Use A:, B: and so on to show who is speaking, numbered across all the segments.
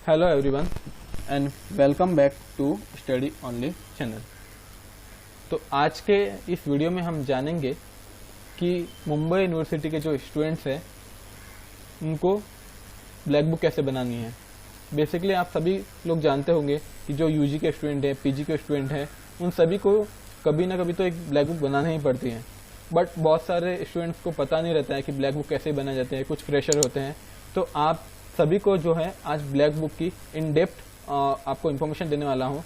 A: Hello everyone and welcome back to study only channel. तो आज के इस वीडियो में हम जानेंगे कि मुंबई यूनिवर्सिटी के जो स्टूडेंट्स हैं उनको ब्लैक बुक कैसे बनानी है। बेसिकली आप सभी लोग जानते होंगे कि जो यूजी के स्टूडेंट हैं, पीजी के स्टूडेंट हैं, उन सभी को कभी ना कभी तो एक ब्लैक बुक बनाना ही पड़ती है। बट बहुत सारे स्टूडेंट्स को पता नहीं रहता है कि ब्लैक बुक कैसे बनाए जाते हैं। कुछ फ्रेशर होते हैं। तो आप सभी को जो है आज ब्लैक बुक की इन डेप्थ आपको इन्फॉर्मेशन देने वाला हूँ।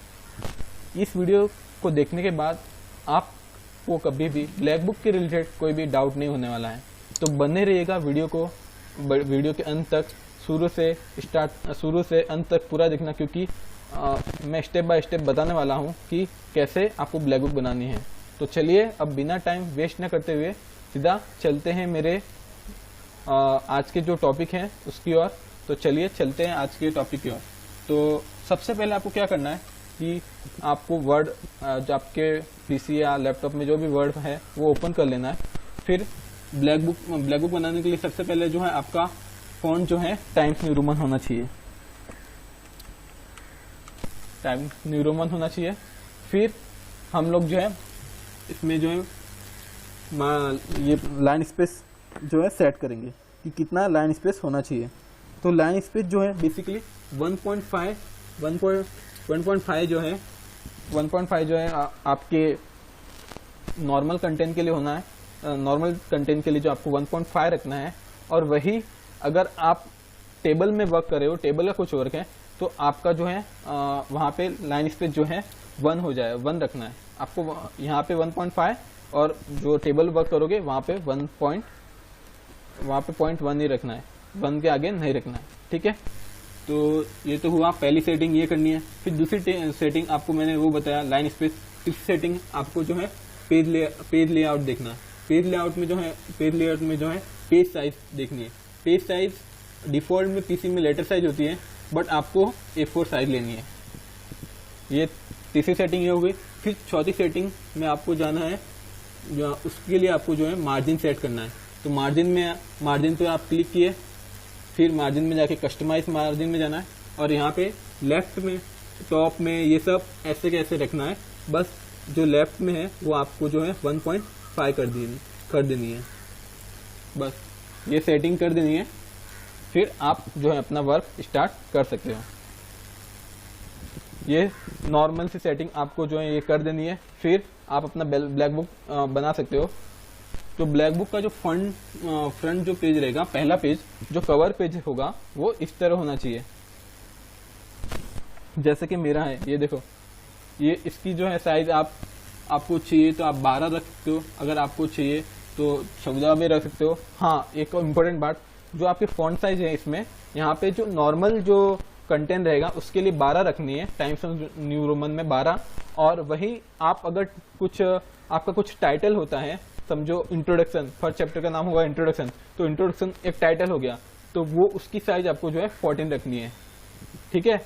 A: इस वीडियो को देखने के बाद आपको कभी भी ब्लैक बुक के रिलेटेड कोई भी डाउट नहीं होने वाला है। तो बने रहिएगा वीडियो के अंत तक, शुरू से अंत तक पूरा देखना, क्योंकि मैं स्टेप बाय स्टेप बताने वाला हूँ कि कैसे आपको ब्लैक बुक बनानी है। तो चलिए अब बिना टाइम वेस्ट न करते हुए सीधा चलते हैं मेरे आज के जो टॉपिक हैं उसकी ओर। तो चलिए चलते हैं आज के टॉपिक की ओर। तो सबसे पहले आपको क्या करना है कि आपको वर्ड जो आपके पीसी या लैपटॉप में जो भी वर्ड है वो ओपन कर लेना है। फिर ब्लैक बुक बनाने के लिए सबसे पहले जो है आपका फॉन्ट जो है टाइम्स न्यू रोमन होना चाहिए। टाइम्स न्यू रोमन होना चाहिए। फिर हम लोग जो है इसमें जो है ये लाइन स्पेस जो है सेट करेंगे कि कितना लाइन स्पेस होना चाहिए। तो लाइन स्पेस जो है बेसिकली 1.5 जो है 1.5 जो है आपके नॉर्मल कंटेंट के लिए होना है। नॉर्मल कंटेंट के लिए जो आपको 1.5 रखना है। और वही अगर आप टेबल में वर्क कर रहे हो, टेबल का कुछ वर्क है, तो आपका जो है वहाँ पे लाइन स्पेस जो है 1 हो जाए, 1 रखना है आपको। यहाँ पे 1.5 और जो टेबल वर्क करोगे वहाँ पे 0.1 ही रखना है, 1 के आगे नहीं रखना है। ठीक है, तो ये तो हुआ पहली सेटिंग, ये करनी है। फिर दूसरी सेटिंग आपको मैंने वो बताया लाइन स्पेस। तीसरी सेटिंग आपको जो है पेज लेआउट देखना है। पेज लेआउट में जो है पेज साइज देखनी है। पेज साइज डिफॉल्ट में पीसी में लेटर साइज होती है, बट आपको A4 साइज लेनी है। ये तीसरी सेटिंग ये हो गई। फिर चौथी सेटिंग में आपको जाना है, जो उसके लिए आपको जो है मार्जिन सेट करना है। तो मार्जिन पे आप क्लिक किए, फिर मार्जिन में जाके कस्टमाइज मार्जिन में जाना है और यहाँ पे लेफ्ट में टॉप में ये सब ऐसे के ऐसे रखना है। बस जो लेफ्ट में है वो आपको जो है 1.5 कर देनी है। बस ये सेटिंग कर देनी है। फिर आप जो है अपना वर्क स्टार्ट कर सकते हो। ये नॉर्मल सी सेटिंग आपको जो है ये कर देनी है। फिर आप अपना ब्लैक बुक बना सकते हो। तो ब्लैक बुक का जो फ्रंट जो पेज रहेगा, पहला पेज जो कवर पेज होगा वो इस तरह होना चाहिए जैसे कि मेरा है। ये देखो, ये इसकी जो है साइज आपको चाहिए तो आप 12 रख सकते हो, अगर आपको चाहिए तो 14 में रख सकते हो। हाँ, एक इम्पोर्टेंट बात, जो आपकी फॉन्ट साइज है इसमें यहाँ पे जो नॉर्मल जो कंटेंट रहेगा उसके लिए 12 रखनी है, टाइम्स न्यू रोमन में 12। और वही आप अगर आपका कुछ टाइटल होता है, समझो इंट्रोडक्शन, फर्स्ट चैप्टर का नाम होगा इंट्रोडक्शन, तो इंट्रोडक्शन एक टाइटल हो गया, तो वो उसकी साइज आपको जो है 14 रखनी है। ठीक है,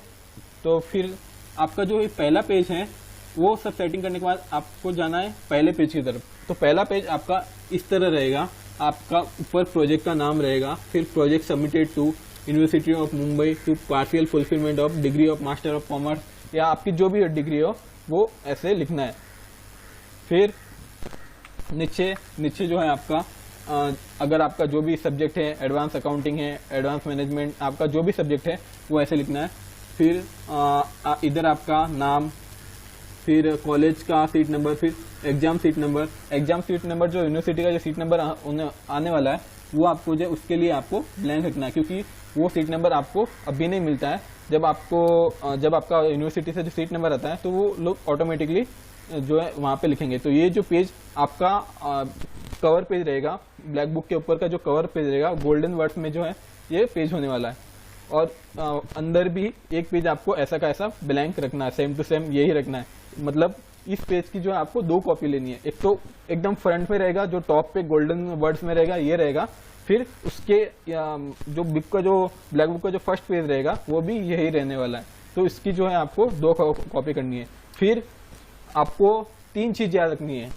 A: तो फिर आपका जो पहला पेज है वो सब सेटिंग करने के बाद आपको जाना है पहले पेज की तरफ। तो पहला पेज आपका इस तरह रहेगा। आपका ऊपर प्रोजेक्ट का नाम रहेगा, फिर project submitted to university of Mumbai to partial fulfilment of degree of master of commerce, या आपकी जो भी डिग्री हो वो ऐसे लिखना है। फिर नीचे जो है आपका अगर आपका जो भी सब्जेक्ट है, एडवांस अकाउंटिंग है, एडवांस मैनेजमेंट, आपका जो भी सब्जेक्ट है वो ऐसे लिखना है। फिर इधर आपका नाम, फिर कॉलेज का सीट नंबर, फिर एग्जाम सीट नंबर जो यूनिवर्सिटी का जो सीट नंबर आने वाला है वो आपको जो उसके लिए आपको ब्लैंक रखना है, क्योंकि वो सीट नंबर आपको अभी नहीं मिलता है। जब आपका यूनिवर्सिटी से जो सीट नंबर आता है तो वो लोग ऑटोमेटिकली जो है वहाँ पे लिखेंगे। तो ये जो पेज आपका कवर पेज रहेगा, ब्लैक बुक के ऊपर का जो कवर पेज रहेगा, गोल्डन वर्ड्स में जो है ये पेज होने वाला है। और अंदर भी एक पेज आपको ऐसा का ऐसा ब्लैंक रखना है, सेम टू सेम यही रखना है। मतलब इस पेज की जो है आपको 2 कॉपी लेनी है। एक तो एकदम फ्रंट में रहेगा, जो टॉप पे गोल्डन वर्ड्स में रहेगा, ये रहेगा। फिर उसके जो बुक का जो ब्लैक बुक का जो फर्स्ट पेज रहेगा वो भी यही रहने वाला है। तो इसकी जो है आपको 2 कॉपी करनी है। फिर आपको 3 चीज याद रखनी है,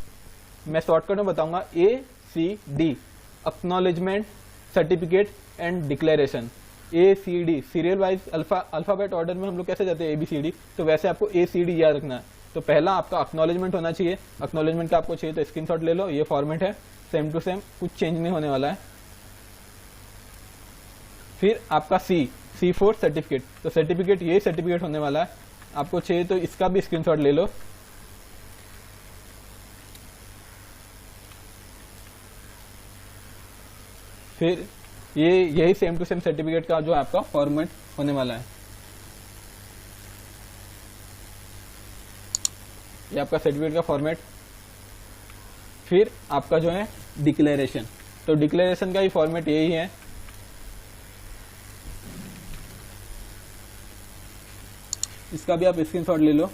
A: मैं शॉर्टकट में बताऊंगा। ACD, acknowledgement, certificate and declaration. ACD serial wise alphabet order में हम लोग कैसे जाते हैं ABCD, तो वैसे आपको ACD याद रखना है। तो पहला आपका एक्नॉलेजमेंट होना चाहिए, एक्नॉलेजमेंट का आपको चाहिए तो स्क्रीनशॉट ले लो, ये फॉर्मेट है सेम टू सेम, कुछ चेंज नहीं होने वाला है। फिर आपका C फॉर सर्टिफिकेट, तो सर्टिफिकेट यही सर्टिफिकेट होने वाला है, आपको चाहिए तो इसका भी स्क्रीनशॉट ले लो। फिर यही सेम टू सेम सर्टिफिकेट का जो आपका फॉर्मेट होने वाला है, ये आपका सर्टिफिकेट का फॉर्मेट। फिर आपका जो है डिक्लेरेशन, तो डिक्लेरेशन का ही फॉर्मेट यही है। इसका भी आप स्क्रीनशॉट ले लो।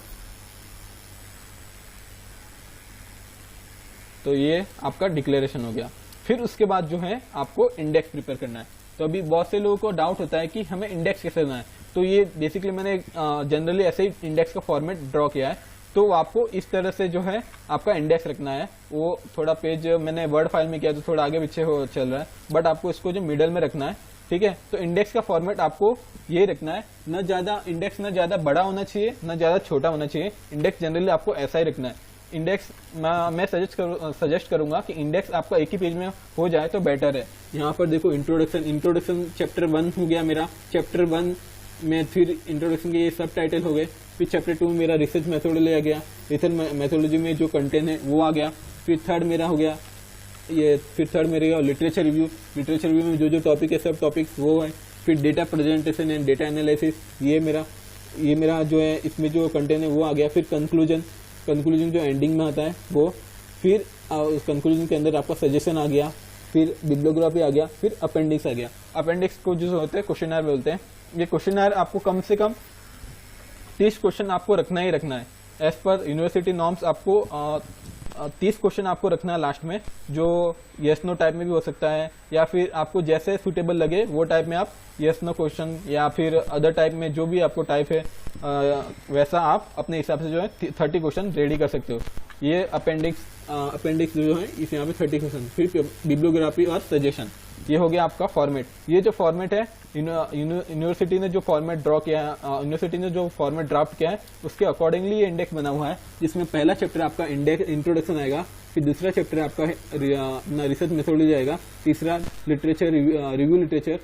A: तो ये आपका डिक्लेरेशन हो गया। फिर उसके बाद जो है आपको इंडेक्स प्रिपेयर करना है। तो अभी बहुत से लोगों को डाउट होता है कि हमें इंडेक्स कैसे देना है, तो ये बेसिकली मैंने जनरली ऐसे ही इंडेक्स का फॉर्मेट ड्रॉ किया है। तो आपको इस तरह से जो है आपका इंडेक्स रखना है। वो थोड़ा पेज मैंने वर्ड फाइल में किया तो थोड़ा आगे पीछे हो चल रहा है, बट आपको इसको जो मिडल में रखना है, ठीक है। तो इंडेक्स का फॉर्मेट आपको ये रखना है, न ज्यादा इंडेक्स न ज्यादा बड़ा होना चाहिए न ज्यादा छोटा होना चाहिए। इंडेक्स जनरली आपको ऐसा ही रखना है। इंडेक्स मैं सजेस्ट करूंगा कि इंडेक्स आपका एक ही पेज में हो जाए तो बेटर है। यहाँ पर देखो इंट्रोडक्शन चैप्टर 1 हो गया मेरा, चैप्टर 1 में फिर इंट्रोडक्शन के ये सब टाइटल हो गए। फिर चैप्टर 2 में मेरा रिसर्च मेथोडोलॉजी आ गया, रिसर्च मेथोडोलॉजी में जो कंटेंट है वो आ गया। फिर थर्ड मेरा हो गया ये, फिर थर्ड मेरे लिटरेचर रिव्यू में जो टॉपिक है सब टॉपिक वो है। फिर data presentation and data analysis, ये मेरा जो है इसमें जो कंटेंट है वो आ गया। फिर कंक्लूजन जो एंडिंग में आता है वो। फिर उस कंक्लूजन के अंदर आपका सजेशन आ गया। फिर बिब्लियोग्राफी आ गया। फिर अपेंडिक्स आ गया। अपेंडिक्स को जो होते हैं क्वेश्चनर बोलते हैं। ये क्वेश्चनर आपको कम से कम 30 क्वेश्चन आपको रखना ही रखना है। एज पर यूनिवर्सिटी नॉर्म्स आपको 30 क्वेश्चन आपको रखना है लास्ट में, जो यस नो टाइप में भी हो सकता है, या फिर आपको जैसे सुटेबल लगे वो टाइप में आप यस नो क्वेश्चन या फिर अदर टाइप में जो भी आपको टाइप है वैसा आप अपने हिसाब से जो है 30 क्वेश्चन रेडी कर सकते हो। ये अपेंडिक्स जो है इस यहाँ पे 30 क्वेश्चन। फिर बिब्लियोग्राफी और सजेशन, ये हो गया आपका फॉर्मेट। ये जो फॉर्मेट है यूनिवर्सिटी ने जो फॉर्मेट ड्रॉ किया है, यूनिवर्सिटी ने जो फॉर्मेट ड्राफ्ट किया है उसके अकॉर्डिंगली ये इंडेक्स बना हुआ है, जिसमें पहला चैप्टर आपका इंट्रोडक्शन आएगा, फिर दूसरा चैप्टर आपका अपना रिसर्च मेथोडोलॉजी आएगा, तीसरा लिटरेचर रिव्यू लिटरेचर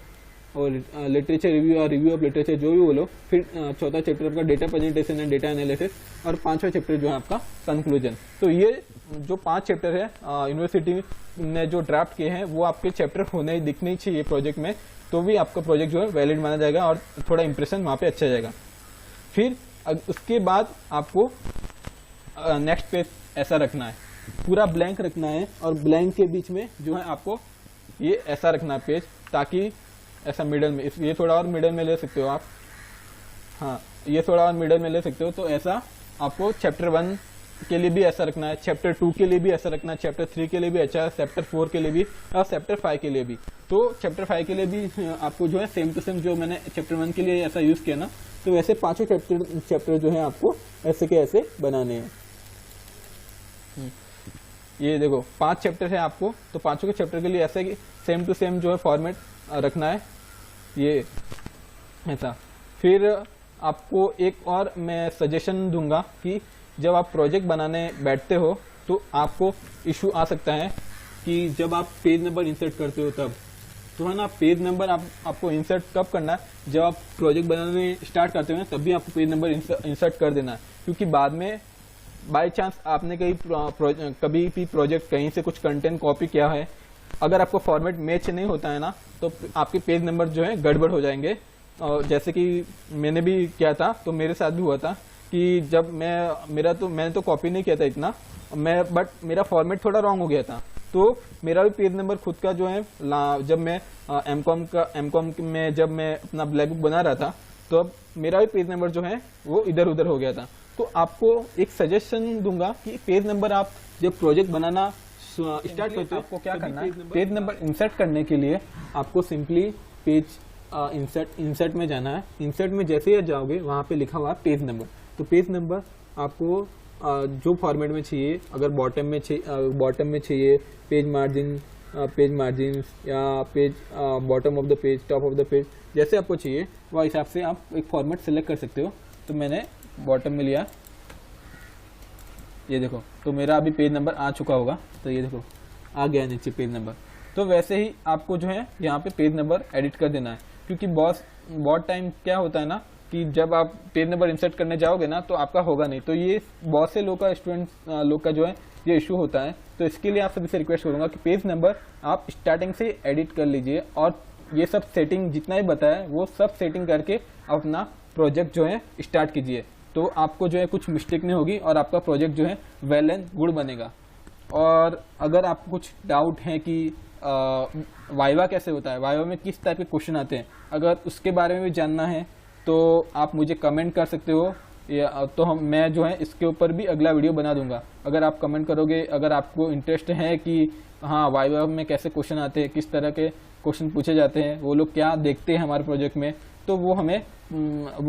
A: और लिटरेचर रिव्यू और रिव्यू ऑफ लिटरेचर जो भी बोलो। फिर चौथा चैप्टर आपका data presentation and data analysis और पांचवा चैप्टर जो है आपका कंक्लूजन। तो ये जो 5 चैप्टर है यूनिवर्सिटी ने जो ड्राफ्ट किए हैं वो आपके चैप्टर होने दिखने चाहिए प्रोजेक्ट में, तो भी आपका प्रोजेक्ट जो है वैलिड माना जाएगा और थोड़ा इंप्रेशन वहां पे अच्छा जाएगा। फिर उसके बाद आपको नेक्स्ट पेज ऐसा रखना है, पूरा ब्लैंक रखना है, और ब्लैंक के बीच में जो है आपको ये ऐसा रखना है पेज, ताकि ऐसा मिडल में, ये थोड़ा और मिडल में ले सकते हो आप, हाँ ये थोड़ा और मिडल में ले सकते हो। तो ऐसा आपको चैप्टर 1 के लिए भी ऐसा रखना है, चैप्टर 2 के लिए भी ऐसा रखना है, चैप्टर 3 के लिए भी अच्छा है, चैप्टर 4 के लिए भी और चैप्टर 5 के लिए भी। तो चैप्टर 5 के लिए भी आपको जो है सेम टू सेम जो मैंने चैप्टर 1 के लिए ऐसा यूज किया ना, तो वैसे पांचों चैप्टर जो है आपको ऐसे के ऐसे बनाने हैं। ये देखो 5 चैप्टर है आपको, तो पांचों के चैप्टर के लिए ऐसे सेम टू सेम जो है फॉर्मेट रखना है, ये ऐसा। फिर आपको एक और मैं सजेशन दूंगा कि जब आप प्रोजेक्ट बनाने बैठते हो तो आपको इशू आ सकता है कि जब आप पेज नंबर इंसर्ट करते हो तब, तो है ना, पेज नंबर आपको इंसर्ट कब करना है, जब आप प्रोजेक्ट बनाने स्टार्ट करते हो ना तब भी आपको पेज नंबर इंसर्ट कर देना है। क्योंकि बाद में बाय चांस आपने कभी भी प्रोजेक्ट कहीं से कुछ कंटेंट कॉपी किया है, अगर आपको फॉर्मेट मैच नहीं होता है ना तो आपके पेज नंबर जो है गड़बड़ हो जाएंगे। और जैसे कि मैंने भी किया था, तो मेरे साथ भी हुआ था कि जब मैंने तो कॉपी नहीं किया था इतना, बट मेरा फॉर्मेट थोड़ा रॉन्ग हो गया था, तो मेरा भी पेज नंबर खुद का जो है जब मैं एमकॉम में जब मैं अपना ब्लैक बुक बना रहा था तो अब मेरा भी पेज नंबर जो है वो इधर उधर हो गया था। तो आपको एक सजेशन दूंगा कि पेज नंबर आप जब प्रोजेक्ट बनाना स्टार्ट करते हो आपको क्या करना है, पेज नंबर इंसर्ट करने के लिए आपको सिंपली पेज इंसर्ट में जाना है। इंसर्ट में जैसे ही जाओगे वहां पे लिखा हुआ है पेज नंबर, तो पेज नंबर आपको जो फॉर्मेट में चाहिए, अगर बॉटम में चाहिए पेज मार्जिन पेज मार्जिन या page bottom of the page, top of the page, जैसे आपको चाहिए वह हिसाब से आप एक फॉर्मेट सेलेक्ट कर सकते हो। तो मैंने बॉटम में लिया, ये देखो, तो मेरा अभी पेज नंबर आ चुका होगा, तो ये देखो आ गया नीचे पेज नंबर। तो वैसे ही आपको जो है यहाँ पे पेज नंबर एडिट कर देना है, क्योंकि बहुत टाइम क्या होता है ना कि जब आप पेज नंबर इंसर्ट करने जाओगे ना तो आपका होगा नहीं। तो ये बहुत से लोग का स्टूडेंट्स लोग का जो है ये इशू होता है। तो इसके लिए आप सभी से रिक्वेस्ट करूंगा कि पेज नंबर आप स्टार्टिंग से एडिट कर लीजिए और ये सब सेटिंग जितना भी बताया वो सब सेटिंग करके अपना प्रोजेक्ट जो है स्टार्ट कीजिए। तो आपको जो है कुछ मिस्टेक नहीं होगी और आपका प्रोजेक्ट जो है वेल एंड गुड बनेगा। और अगर आपको कुछ डाउट है कि वाइवा कैसे होता है, वाइवा में किस टाइप के क्वेश्चन आते हैं, अगर उसके बारे में भी जानना है तो आप मुझे कमेंट कर सकते हो, या तो मैं जो है इसके ऊपर भी अगला वीडियो बना दूंगा। अगर आप कमेंट करोगे, अगर आपको इंटरेस्ट है कि हाँ वाइवा में कैसे क्वेश्चन आते हैं, किस तरह के क्वेश्चन पूछे जाते हैं, वो लोग क्या देखते हैं हमारे प्रोजेक्ट में, तो वो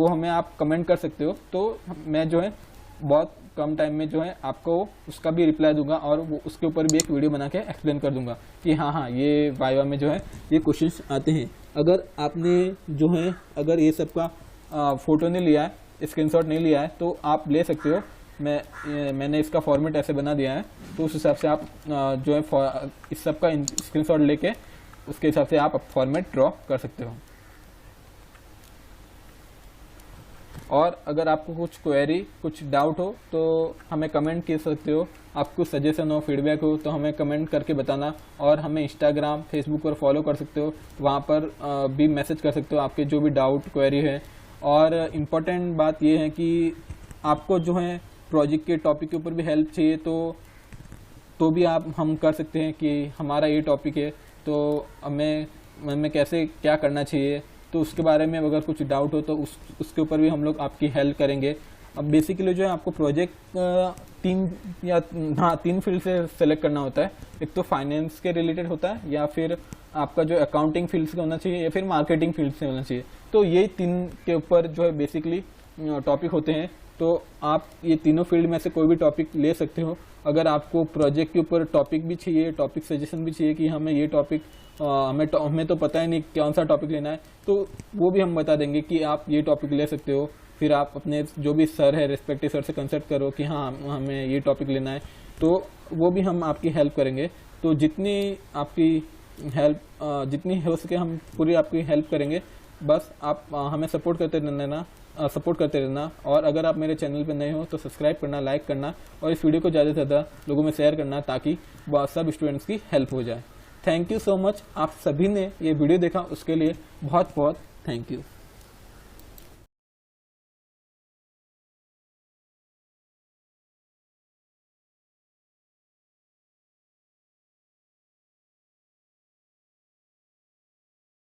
A: हमें आप कमेंट कर सकते हो। तो मैं जो है बहुत कम टाइम में जो है आपको उसका भी रिप्लाई दूंगा और वो उसके ऊपर भी एक वीडियो बना के एक्सप्लेन कर दूंगा कि हाँ ये वाइवा में जो है ये क्वेश्चंस आते हैं। अगर आपने जो है अगर ये सब का फोटो नहीं लिया है, स्क्रीनशॉट नहीं लिया है, तो आप ले सकते हो। मैंने इसका फॉर्मेट ऐसे बना दिया है, तो उस हिसाब से आप जो है इस सब का स्क्रीनशॉट लेके उसके हिसाब से आप फॉर्मेट ड्रॉ कर सकते हो। और अगर आपको कुछ क्वेरी, कुछ डाउट हो तो हमें कमेंट कर सकते हो। आपको सजेशन हो, फीडबैक हो तो हमें कमेंट करके बताना। और हमें इंस्टाग्राम, फेसबुक पर फॉलो कर सकते हो, वहाँ पर भी मैसेज कर सकते हो आपके जो भी डाउट, क्वेरी है। और इम्पोर्टेंट बात यह है कि आपको जो है प्रोजेक्ट के टॉपिक के ऊपर भी हेल्प चाहिए तो भी हम कर सकते हैं कि हमारा ये टॉपिक है तो हमें कैसे क्या करना चाहिए, तो उसके बारे में अगर कुछ डाउट हो तो उसके ऊपर भी हम लोग आपकी हेल्प करेंगे। अब बेसिकली जो है आपको प्रोजेक्ट तीन फील्ड से सेलेक्ट करना होता है। एक तो फाइनेंस के रिलेटेड होता है, या फिर आपका जो अकाउंटिंग फील्ड से होना चाहिए, या फिर मार्केटिंग फील्ड से होना चाहिए। तो ये तीन के ऊपर जो है बेसिकली टॉपिक होते हैं। तो आप ये तीनों फील्ड में से कोई भी टॉपिक ले सकते हो। अगर आपको प्रोजेक्ट के ऊपर टॉपिक भी चाहिए, टॉपिक सजेशन भी चाहिए कि हमें ये टॉपिक हमें तो पता ही नहीं कौन सा टॉपिक लेना है, तो वो भी हम बता देंगे कि आप ये टॉपिक ले सकते हो। फिर आप अपने जो भी सर है रिस्पेक्टिव सर से कंसल्ट करो कि हाँ हमें ये टॉपिक लेना है, तो वो भी हम आपकी हेल्प करेंगे। तो जितनी आपकी हेल्प जितनी हो सके हम पूरी आपकी हेल्प करेंगे। बस आप हमें सपोर्ट करते रहना। और अगर आप मेरे चैनल पर नए हो तो सब्सक्राइब करना, लाइक करना और इस वीडियो को ज़्यादा से ज़्यादा लोगों में शेयर करना, ताकि सब स्टूडेंट्स की हेल्प हो जाए। Thank you so much. आप सभी ने ये वीडियो देखा उसके लिए बहुत बहुत थैंक यू।